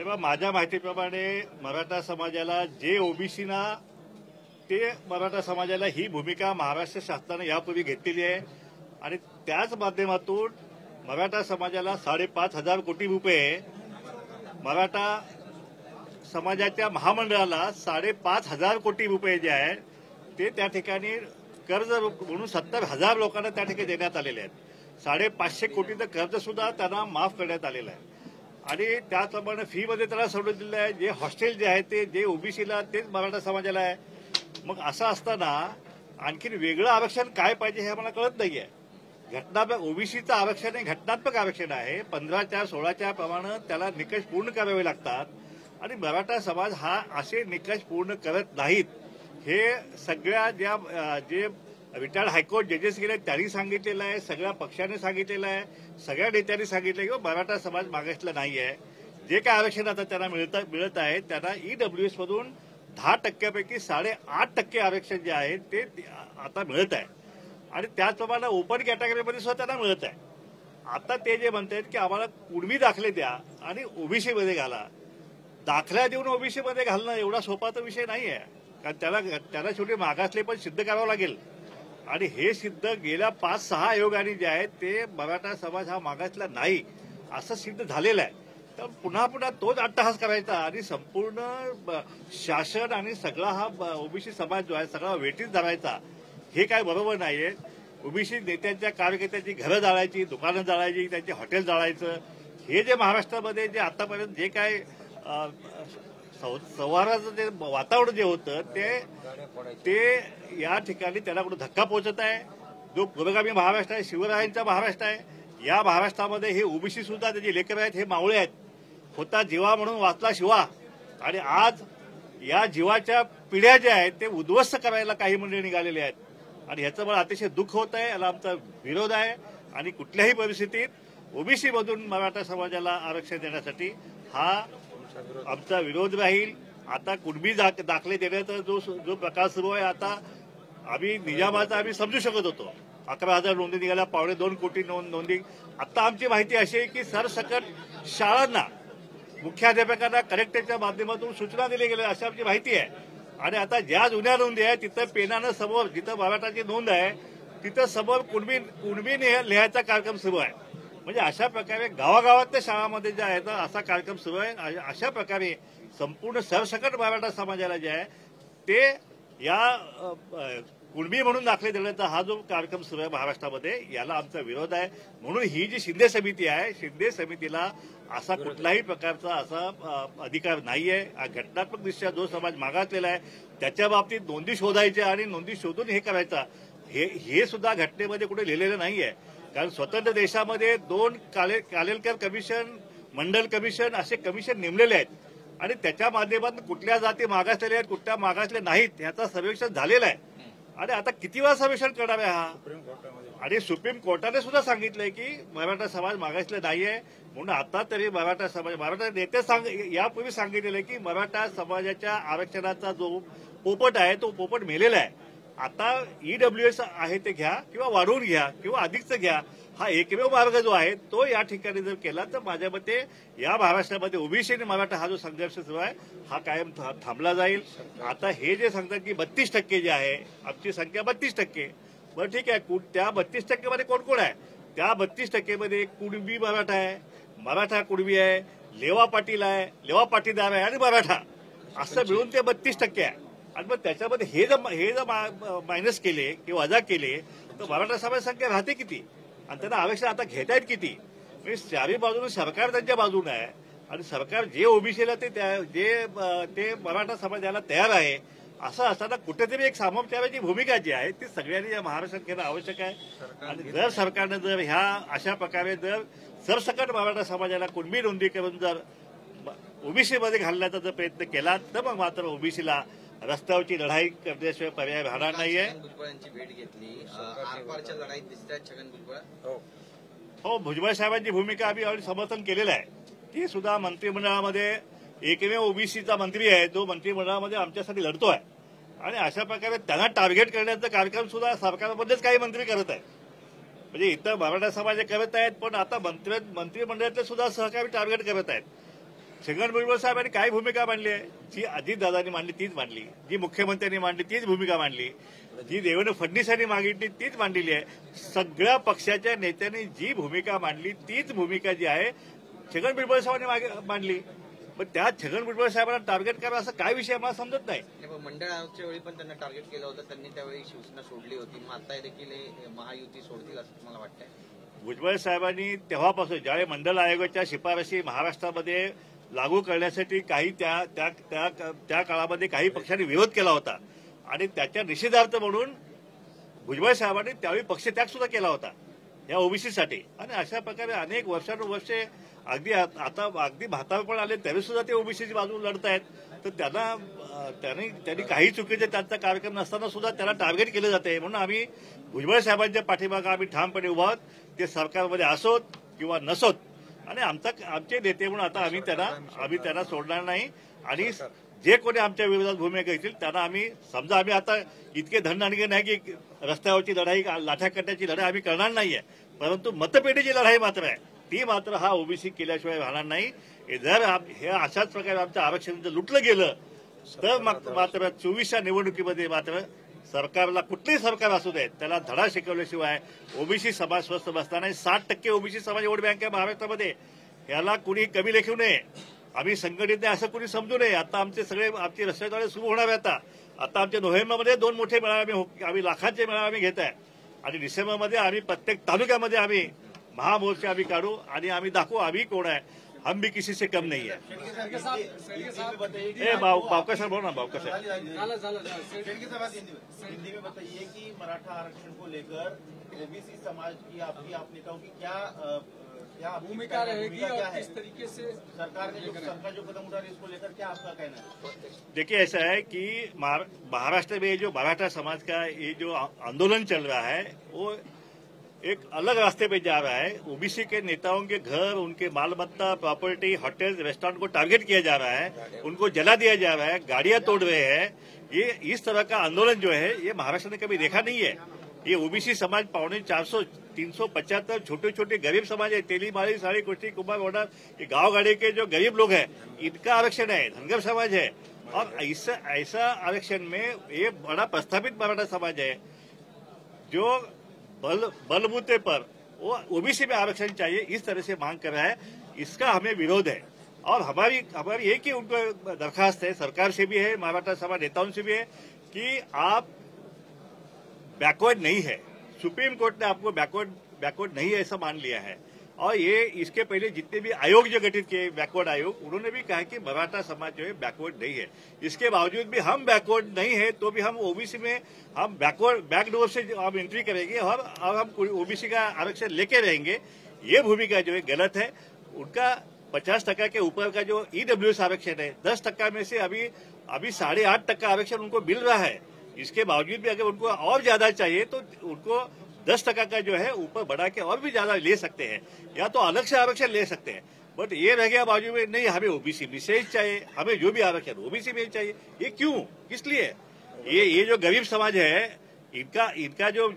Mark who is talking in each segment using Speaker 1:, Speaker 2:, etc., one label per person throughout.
Speaker 1: तेव्हा माझ्या माहितीप्रमाणे मराठा समाजाला जे ओबीसीना ते मराठा समाजाला ही भूमिका महाराष्ट्र शासनाने यापूर्वी घेतलेली आहे आणि त्याच माध्यमातून मराठा समाजाला 5,500 कोटी रुपये मराठा समाजाच्या महामंडळाला 5,500 कोटी रुपये जे आहे ते त्या ठिकाणी कर्ज म्हणून 70,000 लोकांना त्या ठिकाणी देण्यात आलेले आहेत। 550 कोटीचं कर्ज सुद्धा त्यांना माफ करण्यात आलेलं आहे आणि त्याचप्रमाणे फीमध्ये त्याला सवलत दिली आहे। जे हॉस्टेल जे आहे ते जे ओबीसीला तेच मराठा समाजाला आहे। मग असं असताना आणखीन वेगळं आरक्षण काय पाहिजे हे मला कळत नाहीये। घटनात्मक ओबीसीचं आरक्षण हे घटनात्मक आरक्षण आहे। 15/4/16 प्रमाणे त्याला निकष पूर्ण करावे लागतात आणि मराठा समाज हा असे निकष पूर्ण करत नाहीत। हे सगळ्या जे रिटायर्ड हायकोर्ट जजेस गेले त्यांनी सांगितलेलं आहे, सगळ्या पक्षाने सांगितलेलं आहे, सगळ्या नेत्यांनी सांगितलं की मराठा समाज मागासला नाही आहे। जे काय आरक्षण आता त्यांना मिळत आहे त्यांना ईडब्ल्यूएस मधून 10% 8.5% आरक्षण जे आहे ते आता मिळत आहे आणि त्याचप्रमाणे ओपन कॅटेगरीमध्ये सुद्धा त्यांना मिळत आहे। आता ते जे म्हणतात की आम्हाला कुणबी दाखले द्या आणि ओबीसी मध्ये घाला। दाखल्या देऊन ओबीसी मध्ये घालणं एवढा सोपा तर विषय नाही आहे, कारण त्याला शेवटी मागासले पण सिद्ध करावं लागेल आणि हे सिद्ध गेल्या 5-6 आयोगांनी जे आहेत ते मराठा समाज हा मागासला नाही असं सिद्ध झालेलं आहे। तर पुन्हा तोच अट्टहास करायचा आणि संपूर्ण शासन आणि सगळा हा ओबीसी समाज जो आहे सगळा वेठीस धरायचा हे काय बरोबर नाहीये। ओबीसी नेत्यांच्या कार्यकर्त्यांची घरं जाळायची, दुकानं जाळायची, त्यांचे हॉटेल जाळायचं हे जे महाराष्ट्रामध्ये जे आतापर्यंत जे काय संवादाचं जे वातावरण जे होतं ते या ठिकाणी त्याला कुठं धक्का पोहोचत आहे। जो पुरोगामी महाराष्ट्र आहे, शिवरायांचा महाराष्ट्र आहे, या महाराष्ट्रामध्ये हे ओबीसी सुद्धा त्याचे लेकर आहेत, हे मावळे आहेत। होता जीवा म्हणून वाचला शिवा आणि आज या जीवाच्या पिढ्या ज्या आहेत ते उद्ध्वस्त करायला काही मंडळी निघालेले आहेत आणि ह्याचं मला अतिशय दुःख होत आहे। याला आमचा विरोध आहे आणि कुठल्याही परिस्थितीत ओबीसी मधून मराठा समाजाला आरक्षण देण्यासाठी हा आमचा विरोध राहील। आता कुणबी दाखले देण्याचा जो प्रकार सुरू आहे, आता आम्ही निजामाचा समजू शकत होतो। 11,000 नोंदी निघाल्या, 2.25 कोटी नोंदी। आता आमची माहिती अशी आहे की सरसकट शाळांना मुख्याध्यापकांना कलेक्टरच्या माध्यमातून सूचना दिल्या गेल्या अशी आमची माहिती आहे आणि आता ज्या जुन्या नोंदी आहेत तिथं पेनानं समोर जिथं मराठाची नोंद आहे तिथं समोर कुणबी लिहायचा कार्यक्रम सुरू आहे। म्हणजे अशा प्रकारे गावागावातल्या शाळांमध्ये जे आहे असा कार्यक्रम सुरू आहे। अशा प्रकारे संपूर्ण सरसकट मराठा समाजाला जे आहे ते या कुणबी म्हणून दाखले देण्याचा हा जो कार्यक्रम सुरू आहे महाराष्ट्रामध्ये याला आमचा विरोध आहे। म्हणून ही जी शिंदे समिती आहे, शिंदे समितीला असा कुठल्याही प्रकारचा असा अधिकार नाहीये। घटनात्मक दृष्ट्या जो समाज मागासलेला आहे त्याच्या बाबतीत नोंदी शोधायच्या आणि नोंदी शोधून हे करायचा हे सुद्धा घटनेमध्ये कुठे लिहिलेलं नाहीये। कारण स्वतंत्र देशामध्ये 2 कालेलकर कमिशन, मंडल कमिशन असे कमिशन नेमलेले आहेत आणि त्याच्या माध्यमातून कुठल्या जाती मागासलेल्या आहेत, कुठल्या मागासल्या नाहीत ह्याचं सर्वेक्षण झालेलं आहे आणि आता किती वेळा सर्वेक्षण करणार आहे हा। आणि सुप्रीम कोर्टाने सुद्धा सांगितलंय की मराठा समाज मागासला नाहीये। म्हणून आता तरी मराठा नेते यापूर्वी सांगितलेलं आहे की मराठा समाजाच्या आरक्षणाचा जो पोपट आहे तो पोपट मेलेला आहे। आता ईडब्ल्यूएस आहे ते घ्या किंवा वाढवून घ्या किंवा अधिकचं घ्या, हा एकमेव मार्ग जो आहे तो या ठिकाणी जर केला तर माझ्या मते या महाराष्ट्रामध्ये ओबीसी आणि मराठा हा जो संघर्ष सुरू आहे हा कायम थांबला जाईल। आता हे जे सांगतात की 32% जे आहे, आमची संख्या 32%, बरं ठीक आहे, त्या 32% मध्ये कोण कोण आहे? त्या 32% मध्ये कुणबी मराठा आहे, मराठा कुणबी आहे, लेवा पाटील आहे, लेवा पाटीदार आहे आणि मराठा असं मिळून ते 32% आहे। आणि मग त्याच्यामध्ये हे जर मायनस केले किंवा वजा केले तर मराठा समाज संख्या राहते किती आणि त्यांना आरक्षण आता घेता येत किती? म्हणजे चारही बाजूने सरकार त्यांच्या बाजूने आहे आणि सरकार जे ओबीसीला ते मराठा समाजाला तयार आहे। असं असताना कुठेतरी एक सामोपचाराची भूमिका जी आहे ती सगळ्यांनी या महाराष्ट्रात घेणं आवश्यक आहे आणि जर सरकारनं जर ह्या अशा प्रकारे जर सरसकट मराठा समाजाला कुणबी नोंदी करून जर ओबीसीमध्ये घालण्याचा जर प्रयत्न केला तर मग मात्र ओबीसीला रस्त्यावरची लढाई करण्याशिवाय पर्याय राहणार नाहीये।
Speaker 2: भेट घेतली आरपारच्या लढाईत दिसतात छगन भुजबळ।
Speaker 1: हो, भुजबळ साहेबांची भूमिका आम्ही यावेळी समर्थन केलेलं आहे। ती सुद्धा मंत्रिमंडळामध्ये एकमेव ओबीसीचा मंत्री आहे जो मंत्रिमंडळामध्ये आमच्यासाठी लढतोय आणि अशा प्रकारे त्यांना टार्गेट करण्याचा कार्यक्रम सुद्धा सरकारमध्येच काही मंत्री करत आहेत। म्हणजे इतर मराठा समाज करत आहेत पण आता मंत्रिमंडळातले सुद्धा सहकारी टार्गेट करत आहेत। छगन भुजबळ साहेबांनी काय भूमिका मांडली आहे? जी अजितदादांनी मांडली तीच मांडली, जी मुख्यमंत्र्यांनी मांडली तीच भूमिका मांडली, जी देवेंद्र फडणवीसांनी मागितली तीच मांडलेली आहे. सगळ्या पक्षाच्या नेत्यांनी जी भूमिका मांडली तीच भूमिका जी आहे छगन भुजबळ साहेबांनी मांडली. पण त्या छगन भुजबळ साहेबांना टार्गेट करा असं काय विषय मला समजत नाही.
Speaker 2: मंडळ आयोगाच्या वेळी पण त्यांना टार्गेट केलं होतं, त्यांनी त्यावेळी शिवसेना सोडली होती. मग आता देखील महायुती सोडतील असं मला वाटतंय.
Speaker 1: भुजबळ साहेबांनी तेव्हापासून ज्यावेळी मंडळ आयोगाच्या शिफारशी महाराष्ट्रामध्ये लागू करण्यासाठी काही त्या काळामध्ये काही पक्षांनी विरोध केला होता आणि त्याच्या निषेधार्थ म्हणून भुजबळ साहेबांनी त्यावेळी पक्षत्याग सुद्धा केला होता या ओबीसीसाठी. आणि अशा प्रकारे अनेक वर्षानुवर्षे अगदी भातावर पण आले तरी सुद्धा ते ओबीसीची बाजू लढत आहेत. तर त्यांनी काही चुकीचे त्यांचा कार्यक्रम नसताना सुद्धा त्याला टार्गेट केलं जाते. म्हणून आम्ही भुजबळ साहेबांच्या पाठीमागे आम्ही ठामपणे उभा आहोत. ते सरकारमध्ये असोत किंवा नसोत. आणि आमचे नेते म्हणून आता आम्ही त्यांना सोडणार नाही. आणि जे कोणी आमच्या विरोधात भूमिका घेतील त्यांना आम्ही आता इतके धननानगे नाही की रस्त्यावरची लढाई लाठ्या कट्ट्याची लढाई आम्ही करणार नाहीये. परंतु मतपेढीची लढाई मात्र आहे, ती मात्र हा ओबीसी केल्याशिवाय राहणार नाही. जर हे अशाच प्रकारे आमचं आरक्षण जर लुटलं गेलं तर मात्र 24च्या निवडणुकीमध्ये मात्र सरकारला कुठलंही सरकार असू दे त्याला धडा शिकवल्याशिवाय ओबीसी समाज स्वस्थ बसणार नाही. 60% ओबीसी समाज वोट बँक आहे महाराष्ट्रामध्ये. याला कुणी कमी लेखू नये, आम्ही संघटित नाही असं कुणी समजू नये. आता आमची रस्त्याद्वारे सुरू होणार आहे. आता आमच्या नोव्हेंबरमध्ये 2 मोठे मेळावे आम्ही लाखांचे मेळावे घेत आहे. आणि डिसेंबरमध्ये आम्ही प्रत्येक तालुक्यामध्ये आम्ही महामोर्चा आम्ही काढू आणि आम्ही दाखवू आम्ही कोण आहे. हम भी किसी से कम नहीं है. बावका साहब बोलो ना. बावका साहब
Speaker 3: हिंदी में बताइए कि मराठा आरक्षण को लेकर ओबीसी समाज की आप नेताओं की क्या भूमिका रहेगी और किस तरीके से सरकार जो कदम उठा रही है इसको लेकर क्या आपका कहना है?
Speaker 1: देखिए ऐसा है कि महाराष्ट्र में जो मराठा समाज का ये जो आंदोलन चल रहा है वो एक अलग रास्ते पे जा रहा है. ओबीसी के नेताओं के घर, उनके माल मत्ता, प्रॉपर्टी, होटल, रेस्टोरेंट को टारगेट किया जा रहा है, उनको जला दिया जा रहा है, गाड़ियां तोड़ रहे हैं. ये इस तरह का आंदोलन जो है ये महाराष्ट्र ने कभी देखा नहीं है. ये ओबीसी समाज 450 375 छोटे छोटे गरीब समाज है. तेली माली साड़ी कुश्ती कुंभा वोडा ये गांव गाड़ी के जो गरीब लोग हैं इनका आरक्षण है. धनगर समाज है. और ऐसा आरक्षण में ये बड़ा प्रस्थापित मराठा समाज है जो बलबूते पर वो ओबीसी में आरक्षण चाहिए इस तरह से मांग कर रहा है. इसका हमें विरोध है. और हमारी एक ही उनको दरखास्त है, सरकार से भी है, मराठा समाज नेताओं से भी है कि आप बैकवर्ड नहीं है. सुप्रीम कोर्ट ने आपको बैकवर्ड नहीं है ऐसा मान लिया है. और ये इसके पहले जितने भी आयोग जो गठित किए बैकवर्ड आयोग उन्होंने भी कहा कि मराठा समाज जो है बैकवर्ड नहीं है. इसके बावजूद भी हम बैकवर्ड नहीं है तो भी हम ओबीसी में हम बैकडोर से हम एंट्री करेंगे और हम ओबीसी का आरक्षण लेके रहेंगे. ये भूमिका जो है गलत है. उनका 50% के ऊपर का जो ईडब्ल्यूएस आरक्षण है 10% में से अभी 8.5% आरक्षण उनको मिल रहा है. इसके बावजूद भी अगर उनको और ज्यादा चाहिए तो उनको 10% का जो है ऊपर बढ़ा के और भी ज्यादा ले सकते हैं या तो अलग से आरक्षण ले सकते हैं. बट ये रह गया बाजू में नहीं हमें ओबीसी में से चाहिए, हमें जो भी आरक्षण ओबीसी में चाहिए. ये क्यों, किस लिए? ये जो गरीब समाज है इनका जो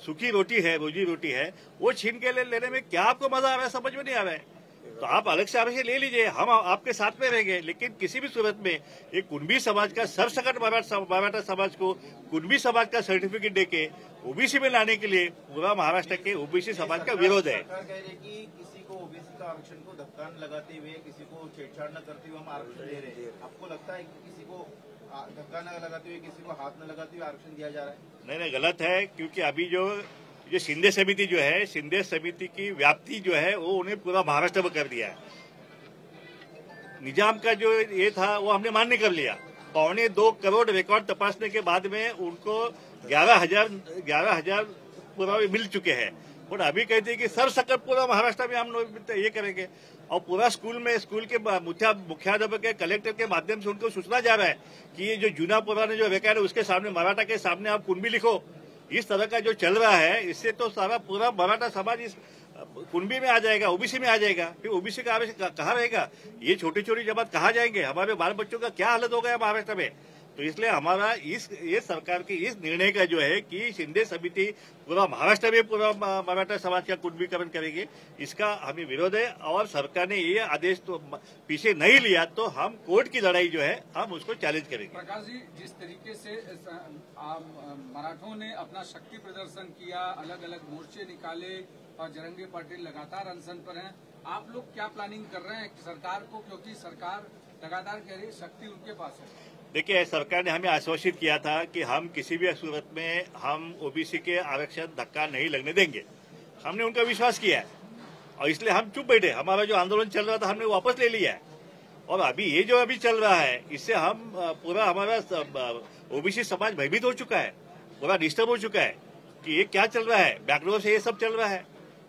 Speaker 1: सूखी रोटी है, रोजी रोटी है वो छीन के लेने में क्या आपको मजा आ रहा है समझ में नहीं आ रहा है. तो आप अलग से आरक्षण ले लीजिए, हम आपके साथ में रहेंगे. लेकिन किसी भी सूरत में एक कुणबी समाज का सरसकट मराठा समाज को कुणबी समाज का सर्टिफिकेट देके ओबीसी में लाने के लिए पूरा महाराष्ट्र के ओबीसी समाज का विरोध है.
Speaker 3: किसी को ओबीसी का आरक्षण को धक्का न लगाते हुए, किसी को छेड़छाड़ न करते हुए हम आरक्षण दे रहे हैं. आपको लगता है कि किसी को धक्का न लगाते हुए, किसी को हाथ न लगाते हुए आरक्षण दिया जा रहा है?
Speaker 1: नहीं गलत है. क्योंकि अभी जो शिंदे समिति जो है, शिंदे समिति की व्याप्ति जो है वो उन्हें पूरा महाराष्ट्र में कर दिया है. निजाम का जो ये था वो हमने मान्य कर लिया. 2.25 करोड़ रिकॉर्ड तपासने के बाद में उनको 11,000 पुरावे मिल चुके हैं. और अभी कहते हैं कि सरसकट पूरा महाराष्ट्र में हम लोग ये करेंगे. और पूरा स्कूल के मुख्याध्यापक के कलेक्टर के माध्यम से उनको सूचना जा रहा है कि ये जो जूना पुराने जो रिकॉर्ड है उसके सामने मराठा के सामने आप कुणबी लिखो. इस तरह का जो चल रहा है इससे तो सारा पूरा मराठा समाज इस कुणबी में आ जाएगा, ओबीसी में आ जाएगा. फिर ओबीसी का आरक्षण कहाँ रहेगा? ये छोटी छोटी जमात कहाँ जाएंगे? हमारे बाल बच्चों का क्या हालत हो गया महाराष्ट्र में? तो इसलिए हमारा ये सरकार के इस निर्णय का जो है कि शिंदे समिति पूरा महाराष्ट्र में पूरा मराठा समाज का कुटुंबीकरण करेगी, इसका हमें विरोध है। और सरकार ने ये आदेश तो पीछे नहीं लिया तो हम कोर्ट की लड़ाई जो है हम उसको चैलेंज करेंगे।
Speaker 4: प्रकाश जी, जिस तरीके से मराठों ने अपना शक्ति प्रदर्शन किया, अलग अलग मोर्चे निकाले और जरंगे पाटिल लगातार अनशन पर हैं, आप लोग क्या प्लानिंग कर रहे हैं सरकार को, क्योंकि सरकार लगातार कह रही है शक्ति उनके पास है?
Speaker 1: देखिए, सरकार ने हमें आश्वासित किया था कि हम किसी भी सूरत में हम ओबीसी के आरक्षण धक्का नहीं लगने देंगे। हमने उनका विश्वास किया है और इसलिए हम चुप बैठे। हमारा जो आंदोलन चल रहा था हमने वापस ले लिया है और अभी ये जो अभी चल रहा है इससे हम पूरा हमारा ओबीसी समाज भयभीत हो चुका है, पूरा डिस्टर्ब हो चुका है कि ये क्या चल रहा है, बैकडोर से ये सब चल रहा है।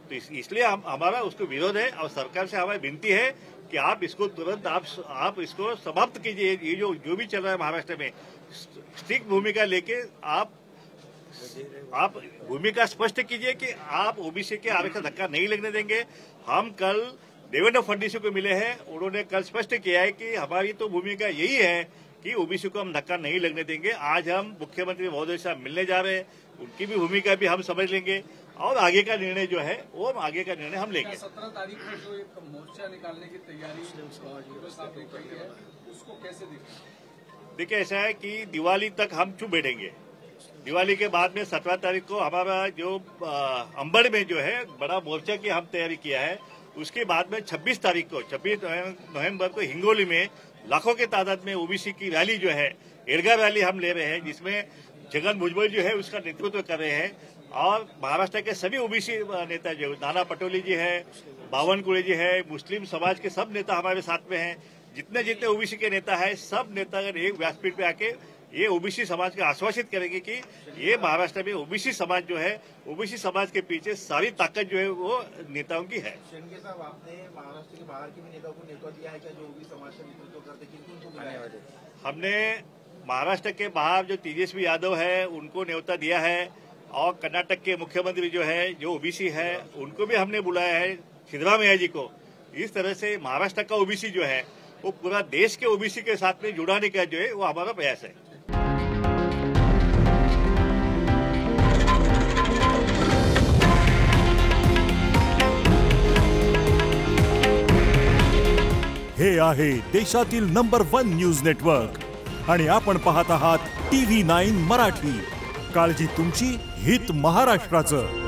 Speaker 1: तो इसलिए हमारा उसको विरोध है और सरकार से हमारी विनती है कि आप इसको तुरंत आप इसको समाप्त कीजिए। ये जो भी चल रहा है महाराष्ट्र में, स्ट्रिक्ट भूमिका लेके आप भूमिका स्पष्ट कीजिए कि आप ओबीसी के आरक्षण धक्का नहीं लगने देंगे। हम कल देवेंद्र फडणवीस को मिले हैं, उन्होंने कल स्पष्ट किया है कि हमारी तो भूमिका यही है कि ओबीसी को हम धक्का नहीं लगने देंगे। आज हम मुख्यमंत्री महोदय से मिलने जा रहे हैं, उनकी भी भूमिका भी हम समझ लेंगे और आगे का निर्णय जो है वो आगे का निर्णय हम लेंगे।
Speaker 4: 17 तारीख को जो एक मोर्चा निकालने की तैयारी साहब ने की है, उसको कैसे
Speaker 1: देखिए, ऐसा है कि दिवाली तक हम चुप बैठेंगे। दिवाली के बाद में 17 तारीख को हमारा जो अंबड़ में जो है बड़ा मोर्चा की हम तैयारी किया है। उसके बाद में 26 तारीख को 26 नवंबर को हिंगोली में लाखों के तादाद में ओबीसी की रैली जो है, ईदगाह रैली हम ले रहे हैं, जिसमें जगन भुजबल जो है उसका नेतृत्व कर रहे हैं और महाराष्ट्र के सभी ओबीसी नेता जो नाना पटोले जी है, बावनकुळे जी है, मुस्लिम समाज के सब नेता हमारे साथ में हैं। जितने ओबीसी के नेता है सब नेता अगर एक व्यासपीठ पे आके ये ओबीसी समाज को आश्वासित करेंगे कि ये महाराष्ट्र में ओबीसी समाज जो है, ओबीसी समाज के पीछे सारी ताकत जो है वो नेताओं की है।
Speaker 3: शेंडगे साहब, आपने महाराष्ट्र के बाहर के भी नेताओं को न्योता दिया है क्या, जो ओबीसी समाज का नेतृत्व करते, किनको बुलाया है?
Speaker 1: हमने महाराष्ट्र के बाहर जो तेजस्वी यादव है उनको न्योता दिया है और कर्नाटक के मुख्यमंत्री जो है जो ओबीसी है उनको भी हमने बुलाया है, सिद्धरामैया जी को। इस तरह से महाराष्ट्र का ओबीसी जो है वो पूरा देश के ओबीसी के साथ में जुड़ाने का जो है वो हमारा प्रयास है।
Speaker 5: हे आहे देशातील नंबर 1 न्यूज नेटवर्क आणि आपण पाहत आहात TV9 मराठी। काळजी तुमची, हित महाराष्ट्राचं।